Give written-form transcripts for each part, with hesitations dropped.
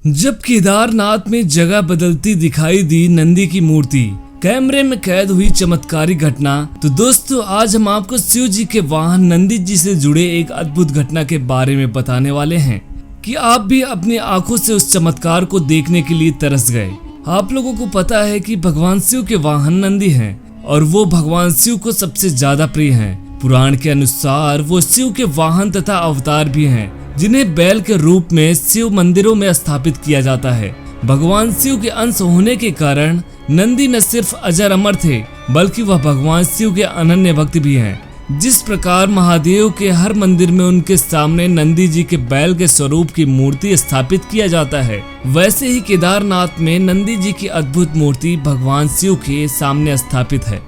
जब केदारनाथ में जगह बदलती दिखाई दी नंदी की मूर्ति, कैमरे में कैद हुई चमत्कारी घटना। तो दोस्तों, आज हम आपको शिव जी के वाहन नंदी जी से जुड़े एक अद्भुत घटना के बारे में बताने वाले हैं कि आप भी अपनी आंखों से उस चमत्कार को देखने के लिए तरस गए। आप लोगों को पता है कि भगवान शिव के वाहन नंदी हैं और वो भगवान शिव को सबसे ज्यादा प्रिय हैं। पुराण के अनुसार वो शिव के वाहन तथा अवतार भी हैं, जिन्हें बैल के रूप में शिव मंदिरों में स्थापित किया जाता है। भगवान शिव के अंश होने के कारण नंदी न सिर्फ अजर अमर थे, बल्कि वह भगवान शिव के अनन्य भक्त भी हैं। जिस प्रकार महादेव के हर मंदिर में उनके सामने नंदी जी के बैल के स्वरूप की मूर्ति स्थापित किया जाता है, वैसे ही केदारनाथ में नंदी जी की अद्भुत मूर्ति भगवान शिव के सामने स्थापित है।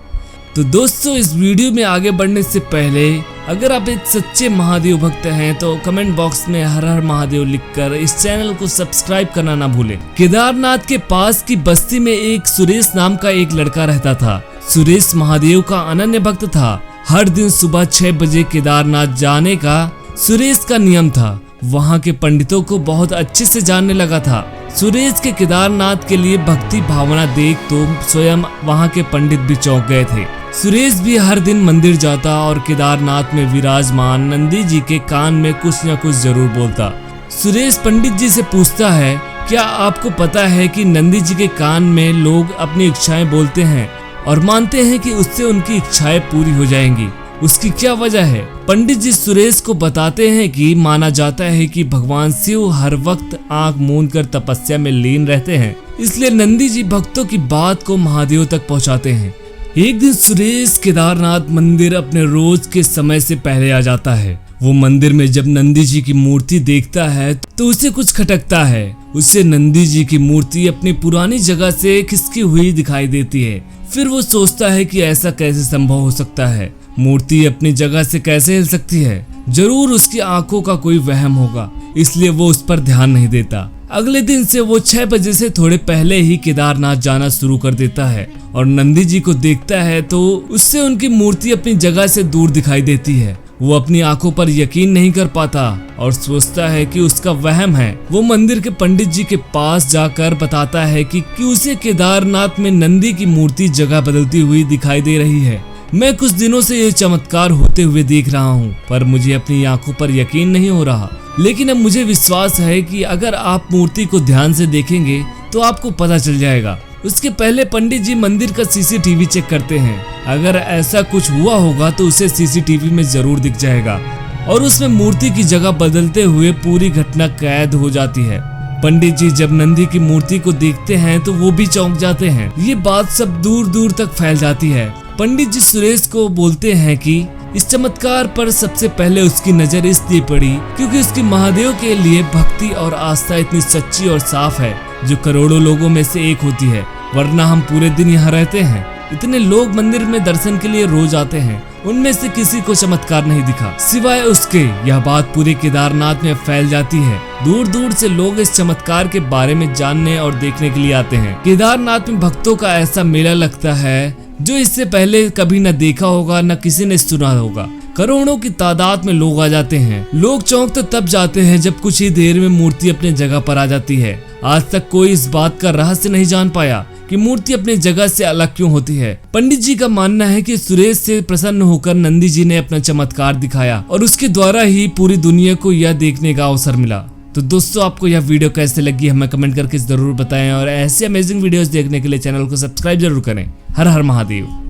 तो दोस्तों, इस वीडियो में आगे बढ़ने से पहले अगर आप एक सच्चे महादेव भक्त हैं तो कमेंट बॉक्स में हर हर महादेव लिखकर इस चैनल को सब्सक्राइब करना ना भूलें। केदारनाथ के पास की बस्ती में एक सुरेश नाम का एक लड़का रहता था। सुरेश महादेव का अनन्य भक्त था। हर दिन सुबह 6 बजे केदारनाथ जाने का सुरेश का नियम था। वहाँ के पंडितों को बहुत अच्छे से जानने लगा था। सुरेश के केदारनाथ के लिए भक्ति भावना देख तो स्वयं वहाँ के पंडित भी चौंक गए थे। सुरेश भी हर दिन मंदिर जाता और केदारनाथ में विराजमान नंदी जी के कान में कुछ न कुछ जरूर बोलता। सुरेश पंडित जी से पूछता है, क्या आपको पता है कि नंदी जी के कान में लोग अपनी इच्छाएं बोलते हैं और मानते हैं कि उससे उनकी इच्छाएं पूरी हो जाएंगी? उसकी क्या वजह है? पंडित जी सुरेश को बताते हैं कि माना जाता है कि भगवान शिव हर वक्त आंख मूंद कर तपस्या में लीन रहते हैं, इसलिए नंदी जी भक्तों की बात को महादेव तक पहुंचाते हैं। एक दिन सुरेश केदारनाथ मंदिर अपने रोज के समय से पहले आ जाता है। वो मंदिर में जब नंदी जी की मूर्ति देखता है तो उसे कुछ खटकता है। उसे नंदी जी की मूर्ति अपनी पुरानी जगह से खिसकी हुई दिखाई देती है। फिर वो सोचता है कि ऐसा कैसे संभव हो सकता है, मूर्ति अपनी जगह से कैसे हिल सकती है? जरूर उसकी आंखों का कोई वहम होगा, इसलिए वो उस पर ध्यान नहीं देता। अगले दिन से वो 6 बजे से थोड़े पहले ही केदारनाथ जाना शुरू कर देता है और नंदी जी को देखता है तो उससे उनकी मूर्ति अपनी जगह से दूर दिखाई देती है। वो अपनी आंखों पर यकीन नहीं कर पाता और सोचता है कि उसका वहम है। वो मंदिर के पंडित जी के पास जाकर बताता है कि उसे केदारनाथ में नंदी की मूर्ति जगह बदलती हुई दिखाई दे रही है। मैं कुछ दिनों से ये चमत्कार होते हुए देख रहा हूँ, पर मुझे अपनी आंखों पर यकीन नहीं हो रहा। लेकिन अब मुझे विश्वास है कि अगर आप मूर्ति को ध्यान से देखेंगे तो आपको पता चल जाएगा। उसके पहले पंडित जी मंदिर का सीसीटीवी चेक करते हैं। अगर ऐसा कुछ हुआ होगा तो उसे सीसीटीवी में जरूर दिख जाएगा और उसमें मूर्ति की जगह बदलते हुए पूरी घटना कैद हो जाती है। पंडित जी जब नंदी की मूर्ति को देखते हैं तो वो भी चौंक जाते हैं। ये बात सब दूर दूर तक फैल जाती है। पंडित जी सुरेश को बोलते हैं कि इस चमत्कार पर सबसे पहले उसकी नजर इसलिए पड़ी क्योंकि उसकी महादेव के लिए भक्ति और आस्था इतनी सच्ची और साफ है, जो करोड़ों लोगों में से एक होती है। वरना हम पूरे दिन यहाँ रहते हैं, इतने लोग मंदिर में दर्शन के लिए रोज आते हैं, उनमें से किसी को चमत्कार नहीं दिखा सिवाय उसके। यह बात पूरे केदारनाथ में फैल जाती है। दूर दूर से लोग इस चमत्कार के बारे में जानने और देखने के लिए आते हैं। केदारनाथ में भक्तों का ऐसा मेला लगता है जो इससे पहले कभी न देखा होगा, न किसी ने सुना होगा। करोड़ों की तादाद में लोग आ जाते हैं। लोग चौंक तो तब जाते हैं जब कुछ ही देर में मूर्ति अपने जगह पर आ जाती है। आज तक कोई इस बात का रहस्य नहीं जान पाया कि मूर्ति अपनी जगह से अलग क्यों होती है। पंडित जी का मानना है कि सुरेश से प्रसन्न होकर नंदी जी ने अपना चमत्कार दिखाया और उसके द्वारा ही पूरी दुनिया को यह देखने का अवसर मिला। तो दोस्तों, आपको यह वीडियो कैसे लगी हमें कमेंट करके जरूर बताएं और ऐसे अमेजिंग वीडियोस देखने के लिए चैनल को सब्सक्राइब जरूर करें। हर हर महादेव।